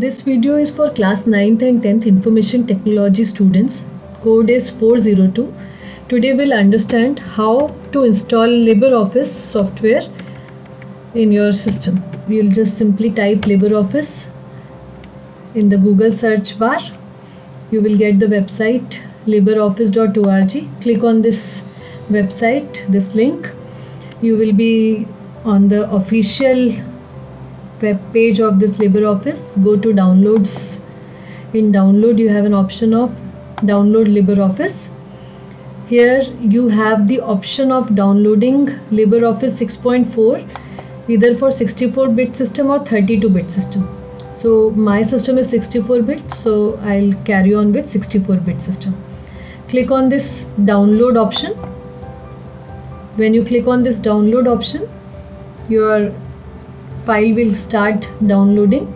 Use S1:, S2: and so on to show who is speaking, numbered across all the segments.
S1: This video is for class 9th and 10th information technology students. Code is 402. Today we'll understand how to install LibreOffice software in your system. You'll just simply type LibreOffice in the Google search bar. You will get the website libreoffice.org. Click on this website, this link. You will be on the official web page of this LibreOffice. Go to downloads. In download you have an option of download LibreOffice. Here you have the option of downloading LibreOffice 6.4 either for 64-bit system or 32-bit system. So my system is 64-bit, so I'll carry on with 64-bit system. Click on this download option. When you click on this download option, your file will start downloading.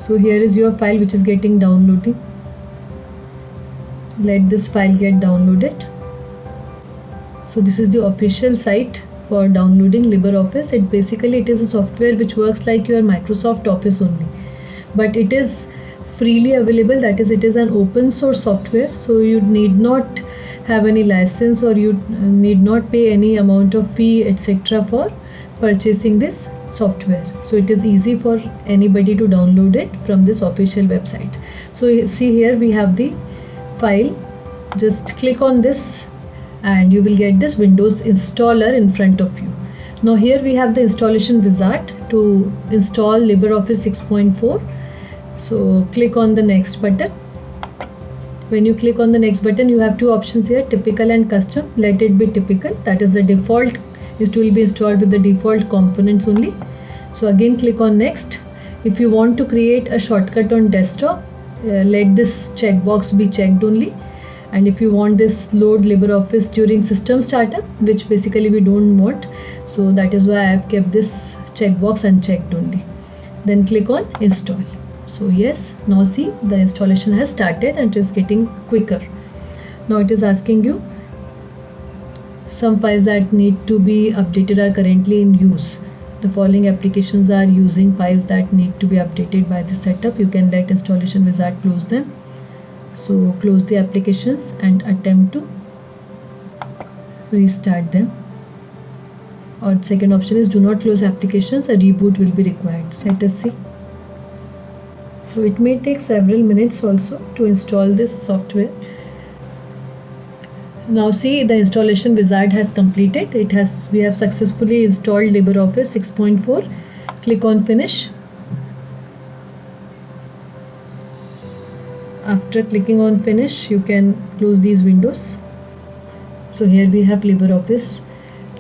S1: So here is your file which is getting downloading. Let this file get downloaded. So this is the official site for downloading LibreOffice. It is a software which works like your Microsoft Office only, but it is freely available. That is, it is an open source software, so you need not have any license or you need not pay any amount of fee etc. for purchasing this software. So it is easy for anybody to download it from this official website. So see, here we have the file. Just click on this and you will get this Windows installer in front of you. Now here we have the installation wizard to install LibreOffice 6.4. so click on the next button. When you click on the next button, you have two options here, typical and custom. Let it be typical, that is the default. It will be installed with the default components only. So again click on next. If you want to create a shortcut on desktop, let this checkbox be checked only. And if you want this load LibreOffice during system startup, which basically we don't want, so that is why I have kept this checkbox unchecked only. Then click on install. So yes, now see, the installation has started and it is getting quicker. Now it is asking you some files that need to be updated are currently in use. The following applications are using files that need to be updated by the setup. You can let installation wizard close them. So close the applications and attempt to restart them. Or second option is do not close applications, a reboot will be required. Let us see. So it may take several minutes also to install this software. Now see, the installation wizard has completed. We have successfully installed LibreOffice 6.4. Click on finish. After clicking on finish, you can close these windows. So here we have LibreOffice,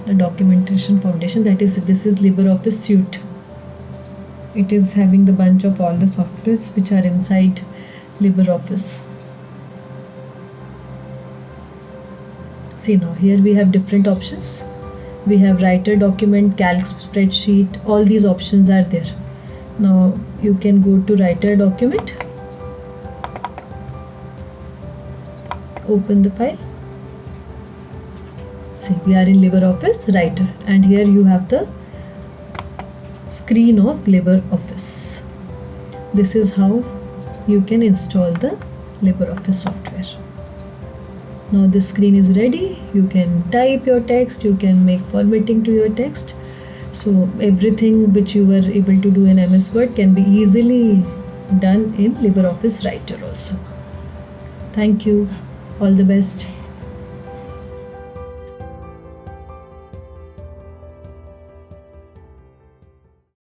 S1: the documentation foundation, that is, this is LibreOffice suite. It is having the bunch of all the softwares which are inside LibreOffice. See, now here we have different options. We have writer, document, calc, spreadsheet, all these options are there. Now you can go to writer document, open the file. See, we are in LibreOffice writer and here you have the screen of LibreOffice. This is how you can install the LibreOffice software. Now this screen is ready. You can type your text, you can make formatting to your text. So everything which you were able to do in MS Word can be easily done in LibreOffice writer also. Thank you. All the best.